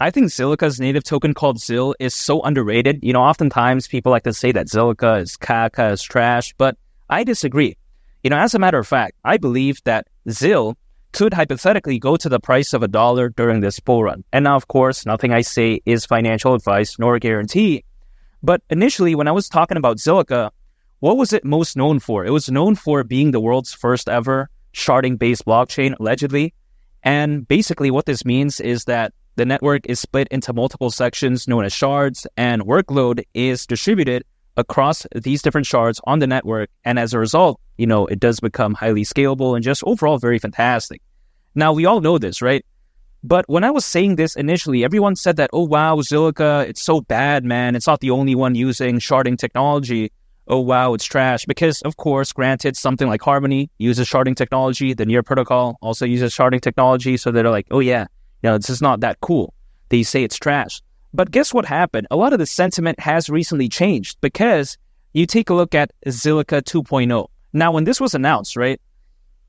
I think Zilliqa's native token called ZIL is so underrated. Oftentimes people like to say that Zilliqa is caca, is trash, but I disagree. As a matter of fact, I believe that ZIL could hypothetically go to the price of $1 during this bull run. And now, of course, nothing I say is financial advice nor a guarantee. But initially, when I was talking about Zilliqa, what was it most known for? It was known for being the world's first ever sharding-based blockchain, allegedly. And basically what this means is that the network is split into multiple sections known as shards, and workload is distributed across these different shards on the network. And as a result, it does become highly scalable and just overall very fantastic. Now, we all know this, right? But when I was saying this initially, everyone said that, oh, wow, Zilliqa, it's so bad, man. It's not the only one using sharding technology. Oh, wow, it's trash. Because, of course, granted, something like Harmony uses sharding technology. The Near protocol also uses sharding technology. So they're like, oh, yeah, this is not that cool. They say it's trash. But guess what happened? A lot of the sentiment has recently changed because you take a look at Zilliqa 2.0. Now, when this was announced, right,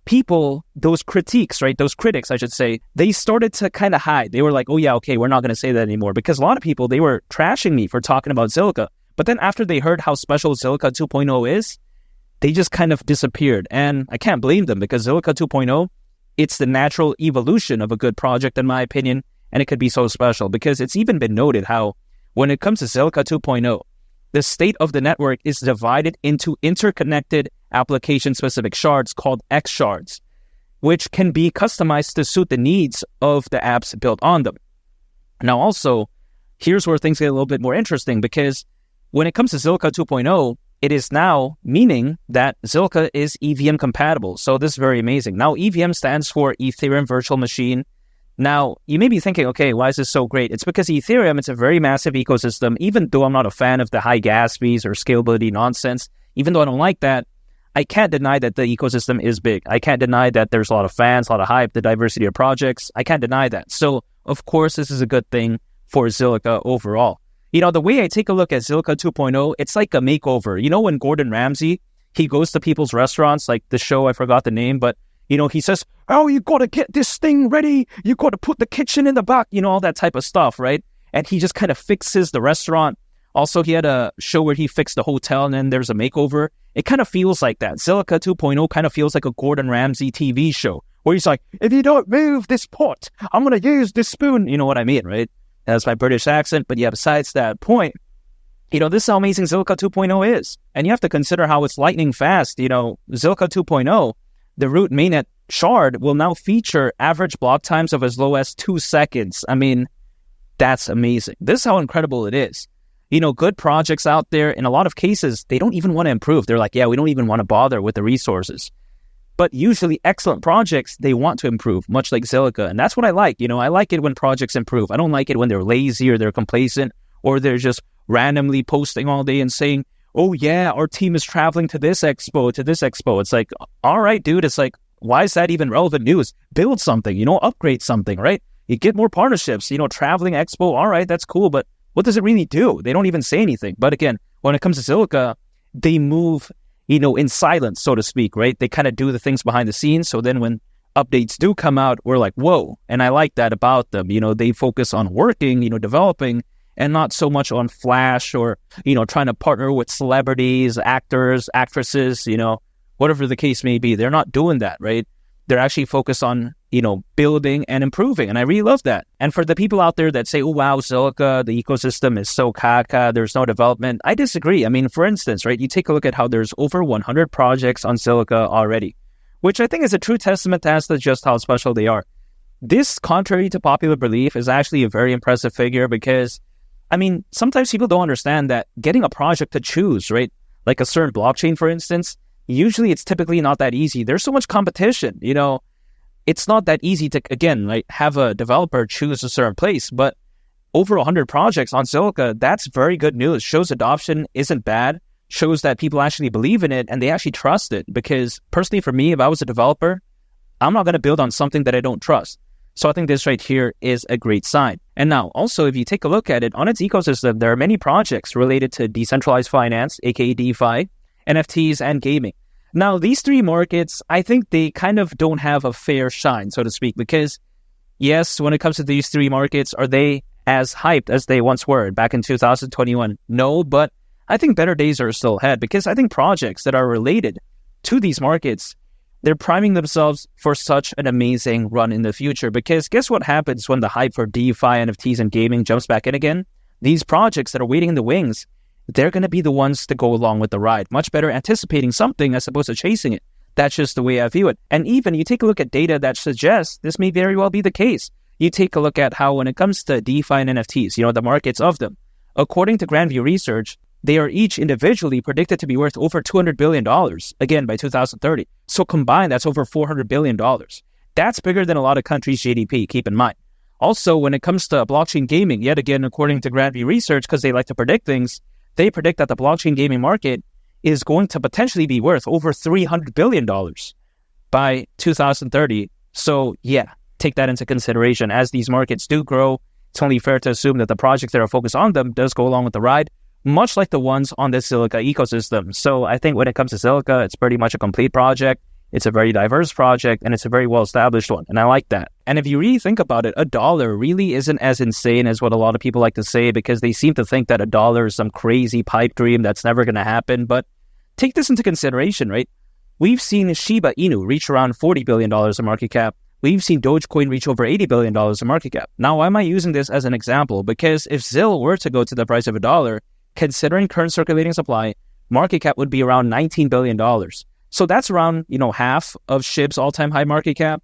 people, those critics, right, those critics, I should say, they started to kind of hide. They were like, oh, yeah, okay, we're not going to say that anymore. Because a lot of people, they were trashing me for talking about Zilliqa. But then after they heard how special Zilliqa 2.0 is, they just kind of disappeared. And I can't blame them because Zilliqa 2.0, it's the natural evolution of a good project, in my opinion, and it could be so special because it's even been noted how when it comes to Zilliqa 2.0, the state of the network is divided into interconnected application-specific shards called X shards, which can be customized to suit the needs of the apps built on them. Now, also, here's where things get a little bit more interesting because when it comes to Zilliqa 2.0, it is now meaning that Zilliqa is EVM compatible. So this is very amazing. Now, EVM stands for Ethereum Virtual Machine. Now, you may be thinking, okay, why is this so great? It's because Ethereum, it's a very massive ecosystem. Even though I'm not a fan of the high gas fees or scalability nonsense, even though I don't like that, I can't deny that the ecosystem is big. I can't deny that there's a lot of fans, a lot of hype, the diversity of projects. I can't deny that. So, of course, this is a good thing for Zilliqa overall. The way I take a look at Zilliqa 2.0, it's like a makeover. When Gordon Ramsay, he goes to people's restaurants, like the show, I forgot the name, but, he says, oh, you got to get this thing ready. You got to put the kitchen in the back, all that type of stuff, right? And he just kind of fixes the restaurant. Also, he had a show where he fixed the hotel and then there's a makeover. It kind of feels like that. Zilliqa 2.0 kind of feels like a Gordon Ramsay TV show where he's like, if you don't move this pot, I'm going to use this spoon. You know what I mean, right? That's my British accent. But yeah, besides that point, this is how amazing Zilliqa 2.0 is. And you have to consider how it's lightning fast. Zilliqa 2.0, the root mainnet shard will now feature average block times of as low as 2 seconds. I mean, that's amazing. This is how incredible it is. Good projects out there, in a lot of cases, they don't even want to improve. They're like, yeah, we don't even want to bother with the resources. But usually excellent projects, they want to improve, much like Zilliqa. And that's what I like. I like it when projects improve. I don't like it when they're lazy or they're complacent or they're just randomly posting all day and saying, oh yeah, our team is traveling to this expo, to this expo. It's like, all right, dude. It's like, why is that even relevant news? Build something, upgrade something, right? You get more partnerships, traveling expo. All right, that's cool. But what does it really do? They don't even say anything. But again, when it comes to Zilliqa, they move in silence, so to speak, right? They kind of do the things behind the scenes. So then when updates do come out, we're like, whoa. And I like that about them. They focus on working, developing, and not so much on flash or, trying to partner with celebrities, actors, actresses, whatever the case may be. They're not doing that, right? They're actually focused on, building and improving. And I really love that. And for the people out there that say, oh, wow, Zilliqa, the ecosystem is so caca, there's no development. I disagree. I mean, for instance, right, you take a look at how there's over 100 projects on Zilliqa already, which I think is a true testament as to just how special they are. This, contrary to popular belief, is actually a very impressive figure because, I mean, sometimes people don't understand that getting a project to choose, right, like a certain blockchain, for instance, usually it's typically not that easy. There's so much competition, it's not that easy to, again, like have a developer choose a certain place, but over 100 projects on Zilliqa, that's very good news. Shows adoption isn't bad, shows that people actually believe in it and they actually trust it. Because personally for me, if I was a developer, I'm not going to build on something that I don't trust. So I think this right here is a great sign. And now also, if you take a look at it on its ecosystem, there are many projects related to decentralized finance, aka DeFi, NFTs, and gaming. Now, these three markets, I think they kind of don't have a fair shine, so to speak, because yes, when it comes to these three markets, are they as hyped as they once were back in 2021? No, but I think better days are still ahead, because I think projects that are related to these markets, they're priming themselves for such an amazing run in the future. Because guess what happens when the hype for DeFi, NFTs, and gaming jumps back in again? These projects that are waiting in the wings, they're going to be the ones to go along with the ride. Much better anticipating something as opposed to chasing it. That's just the way I view it. And even you take a look at data that suggests this may very well be the case. You take a look at how when it comes to DeFi and NFTs, the markets of them, according to Grandview Research, they are each individually predicted to be worth over $200 billion, again, by 2030. So combined, that's over $400 billion. That's bigger than a lot of countries' GDP, keep in mind. Also, when it comes to blockchain gaming, yet again, according to Grandview Research, because they like to predict things, they predict that the blockchain gaming market is going to potentially be worth over $300 billion by 2030. So yeah, take that into consideration. As these markets do grow, it's only fair to assume that the projects that are focused on them does go along with the ride, much like the ones on the Zilliqa ecosystem. So I think when it comes to Zilliqa, it's pretty much a complete project. It's a very diverse project, and it's a very well-established one, and I like that. And if you really think about it, $1 really isn't as insane as what a lot of people like to say, because they seem to think that $1 is some crazy pipe dream that's never going to happen. But take this into consideration, right? We've seen Shiba Inu reach around $40 billion in market cap. We've seen Dogecoin reach over $80 billion in market cap. Now, why am I using this as an example? Because if ZIL were to go to the price of $1, considering current circulating supply, market cap would be around $19 billion. So that's around, half of SHIB's all-time high market cap.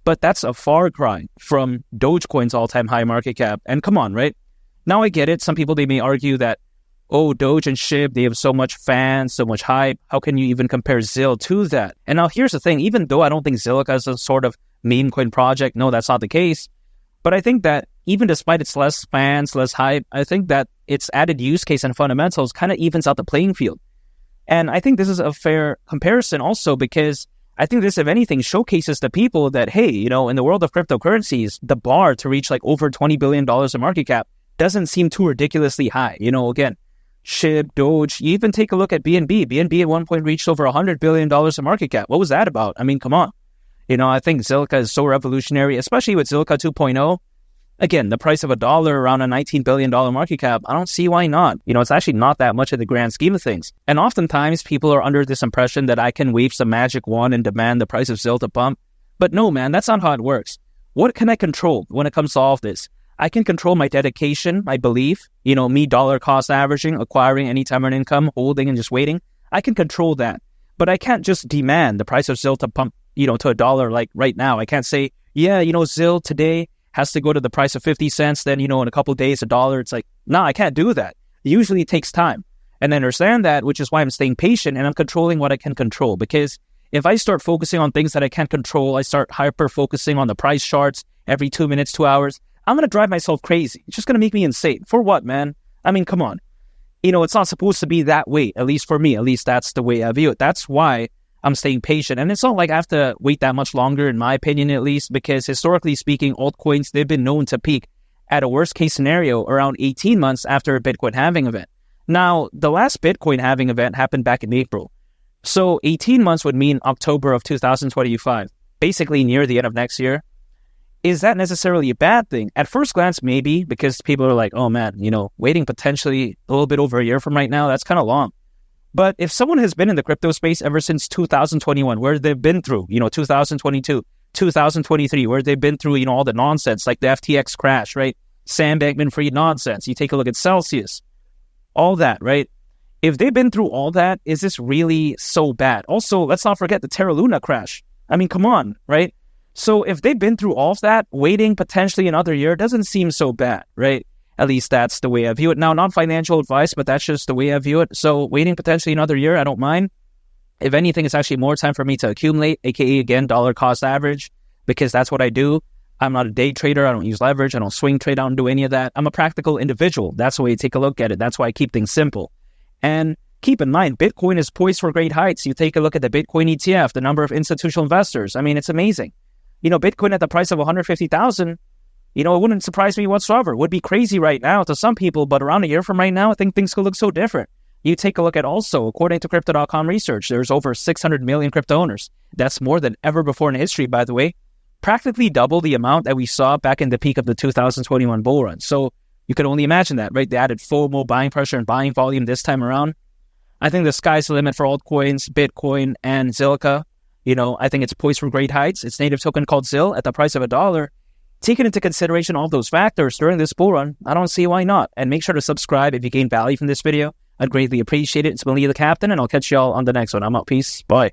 But that's a far cry from Dogecoin's all-time high market cap. And come on, right? Now I get it. Some people, they may argue that, oh, Doge and SHIB, they have so much fans, so much hype. How can you even compare ZIL to that? And now here's the thing. Even though I don't think Zilliqa is a sort of meme coin project, no, that's not the case. But I think that even despite its less fans, less hype, I think that its added use case and fundamentals kind of evens out the playing field. And I think this is a fair comparison also, because I think this, if anything, showcases to people that, hey, in the world of cryptocurrencies, the bar to reach like over $20 billion in market cap doesn't seem too ridiculously high. Again, SHIB, Doge, you even take a look at BNB. BNB at one point reached over $100 billion in market cap. What was that about? I mean, come on. I think Zilliqa is so revolutionary, especially with Zilliqa 2.0. Again, the price of $1 around a $19 billion market cap, I don't see why not. It's actually not that much in the grand scheme of things. And oftentimes, people are under this impression that I can wave some magic wand and demand the price of ZIL to pump. But no, man, that's not how it works. What can I control when it comes to all of this? I can control my dedication, my belief, me dollar cost averaging, acquiring anytime earned income, holding and just waiting. I can control that. But I can't just demand the price of ZIL to pump, to $1 like right now. I can't say, yeah, ZIL today has to go to the price of 50 cents, then, in a couple of days, $1. It's like, no, I can't do that. Usually it takes time. And I understand that, which is why I'm staying patient and I'm controlling what I can control. Because if I start focusing on things that I can't control, I start hyper-focusing on the price charts every 2 minutes, 2 hours, I'm going to drive myself crazy. It's just going to make me insane. For what, man? I mean, come on. It's not supposed to be that way, at least for me. At least that's the way I view it. That's why I'm staying patient. And it's not like I have to wait that much longer, in my opinion, at least, because historically speaking, altcoins, they've been known to peak at a worst case scenario around 18 months after a Bitcoin halving event. Now, the last Bitcoin halving event happened back in April. So 18 months would mean October of 2025, basically near the end of next year. Is that necessarily a bad thing? At first glance, maybe, because people are like, oh man, waiting potentially a little bit over a year from right now, that's kind of long. But if someone has been in the crypto space ever since 2021, where they've been through, 2022, 2023, where they've been through, all the nonsense, like the FTX crash, right? Sam Bankman-Fried nonsense. You take a look at Celsius, all that, right? If they've been through all that, is this really so bad? Also, let's not forget the Terra Luna crash. I mean, come on, right? So if they've been through all of that, waiting potentially another year doesn't seem so bad, right? At least that's the way I view it. Now, not financial advice, but that's just the way I view it. So waiting potentially another year, I don't mind. If anything, it's actually more time for me to accumulate, aka, again, dollar cost average, because that's what I do. I'm not a day trader. I don't use leverage. I don't swing trade. I don't do any of that. I'm a practical individual. That's the way you take a look at it. That's why I keep things simple. And keep in mind, Bitcoin is poised for great heights. You take a look at the Bitcoin ETF, the number of institutional investors. I mean, it's amazing. Bitcoin at the price of 150,000, it wouldn't surprise me whatsoever. It would be crazy right now to some people, but around a year from right now, I think things could look so different. You take a look at also, according to Crypto.com research, there's over 600 million crypto owners. That's more than ever before in history, by the way. practically double the amount that we saw back in the peak of the 2021 bull run. So you can only imagine that, right? They added FOMO, buying pressure, and buying volume this time around. I think the sky's the limit for altcoins, Bitcoin, and Zilliqa. I think it's poised for great heights. Its native token called ZIL at the price of $1. Taking into consideration all those factors during this bull run, I don't see why not. And make sure to subscribe if you gain value from this video. I'd greatly appreciate it. It's been Lee the Captain, and I'll catch y'all on the next one. I'm out. Peace. Bye.